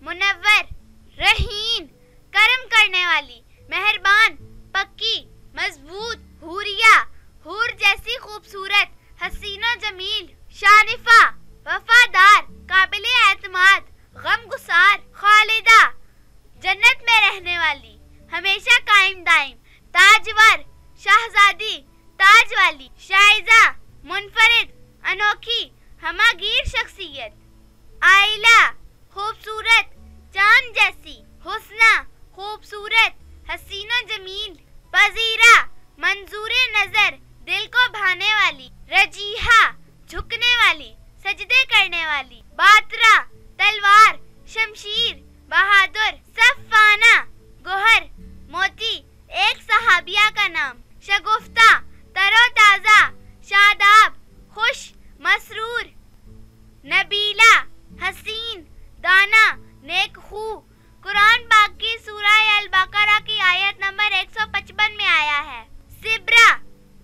मुनव्वर, रहीन, करम करने वाली, मेहरबान, पक्की, मजबूत, हुरिया, हूर जैसी खूबसूरत, हसीनो जमील, शानिफा, वफादार, काबिले एतमाद, गमगुसार, खालिदा, जन्नत में रहने वाली, हमेशा कायम दायम, ताजवर, शाहजादी, ताज वाली, शाइजा, मुनफरिद, अनोखी, हमागीर शख्सियत, आइला, खूबसूरत, चांद जैसी, हुस्ना, खूबसूरत, हसीनो जमील, पजीरा, मंजूरे नजर, दिल को भाने वाली, रजीहा, झुकने वाली, सजदे करने वाली, बातरा, तलवार, शमशीर, बहादुर, सफ़ाना, गोहर, मोती, एक सहाबिया का नाम, शगुफ्ता, तरोताजा, शादाब, खुश, मसरूर, नबीला, हसीन, दाना, नेकखू। कुरान पाक की सूरह अल-बकरा की आयत नंबर 155 में आया है। सिब्रा,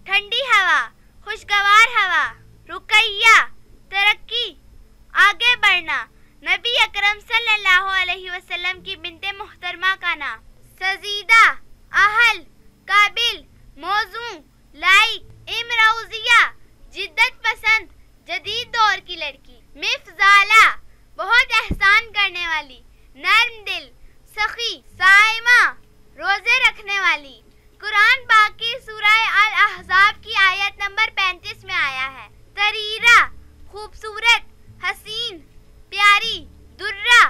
ठंडी हवा, खुशगवार हवा, रुकैया, तरक्की, आगे बढ़ना, नबी अकरम सल्लल्लाहु अलैहि वसल्लम की बिन्ते मुहतरमा का नाम, सजीदा, अहल, काबिल, मौजू, लाइक, इमराउजिया, जिद्दत पसंद, जदीद दौर की लड़की, मिफजाला, बहुत एहसान करने वाली, नर्म दिल, सखी, साइमा, रोजे रखने वाली। कुरान पाक की सूरह अल-अहज़ाब की आयत नंबर 35 में आया है। तरीरा, खूबसूरत, हसीन, प्यारी, दुर्रा,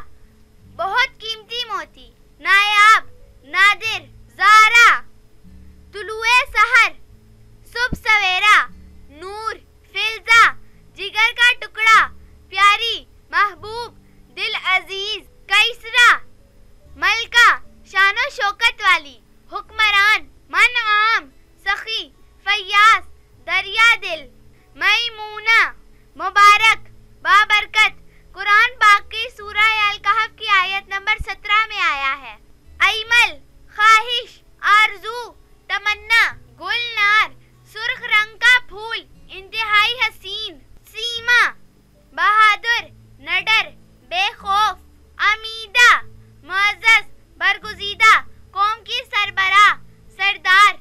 बहुत कीमती मोती, नायाब, नादिर, ज़ारा, तुलुए सहर, सुबह सवेरा, नूर, फिल्जा, जिगर का टुकड़ा, प्यारी, महबूब, दिल अजीज, कैसरा, मलका, शानो शौकत वाली, हुक्मरान, मन आम, सखी, फयास, दरिया दिल, मैमूना, मुबारक, बाबरकत। कुरान पाक की सूरह अल-कहफ की आयत नंबर 17 में आया है। अइमल, ख्वाहिश, आरजू, तमन्ना, गुलनार, सुर्ख रंग का फूल, इंतहाई हसीन, सीमा, बहादुर, नडर, बेखौफ, अमीदा, मुअज़्ज़ज़, बरगुज़ीदा, कौम की सरबराह, सरदार,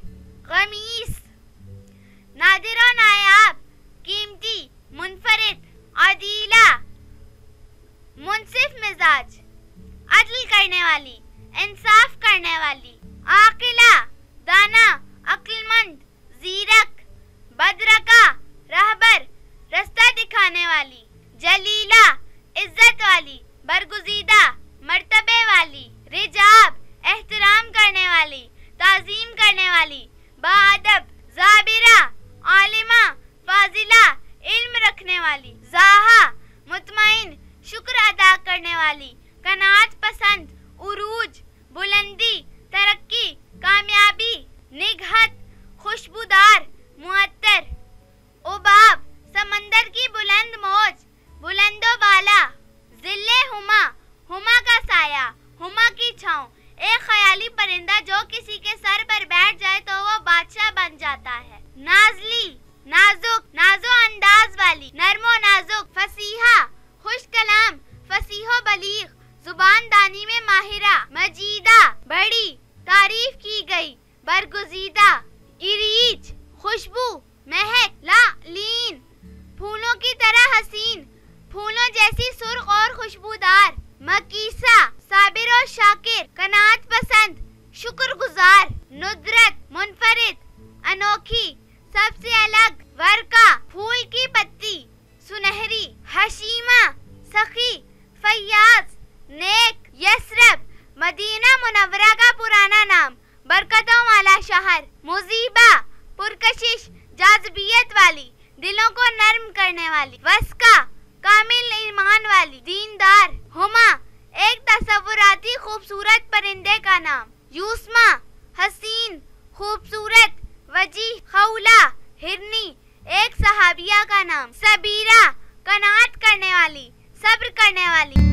गमीस, नादिर और नायाब, कीमती, मुनफरिद, अदीला, मुनसिफ मिजाज, अदल करने वाली, इंसाफ करने वाली, आकिला, दाना, अक्लमंद, जीरक, बदरका, रहबर, रास्ता दिखाने वाली, जलीला, इज्जत वाली, बरगुज़ीदा, मर्तबे वाली, रिजाब, एहतराम करने वाली, ताज़ीम करने वाली, बाअदब, ज़ाबिरा, आलिमा, फाजिला, इल्म रखने वाली, ज़ाहा, मुतमईन, शुक्र अदा करने वाली, कनात पसंद, उरूज, बुलंदी, तरक्की, कामयाबी, निगहत, खुशबूदार, मुअत्तर, उबाब, समंदर की बुलंद मौज, बुलंदो बाला, जिल्ले हुमा, हुमा का साया, हुमा की छांव, एक ख्याली परिंदा जो किसी के सर पर बैठ जाए तो वो बादशाह बन जाता है। नाजली, नाजुक, नाजो अंदाज वाली, नरमो नाजुक, फसीहा, खुश कलाम, फसीहो बलीग, जुबान दानी में माहिरा, मजीदा, बड़ी, तारीफ की गई, बरगुज़ीदा, इरीज, खुशबू, महक, लीन, फूलों की तरह हसीन, फूलों जैसी सुर्ख और खुशबूदार, मकीसा, साबिर और शाकिर, कनात पसंद, शुक्रगुजार, नुदरत, मुनफरिद, अनोखी, सबसे अलग, वर्का, फूल की पत्ती, सुनहरी, हशीमा, सखी, फयाज, नेक, यसरब, मदीना मुनव्वरा का पुराना नाम, बरकतों वाला शहर, मुजीबा, पुरकशिश, जाज़बियत वाली, दिलों को नर्म करने वाली, वस्का, कामिल ईमान वाली, दीनदार, हुमा, एक तसव्वुराती खूबसूरत परिंदे का नाम, यूस्मा, हसीन, खूबसूरत, वजीह, खौला, हिरनी, एक सहाबिया का नाम, सबीरा, कनात करने वाली, सब्र करने वाली।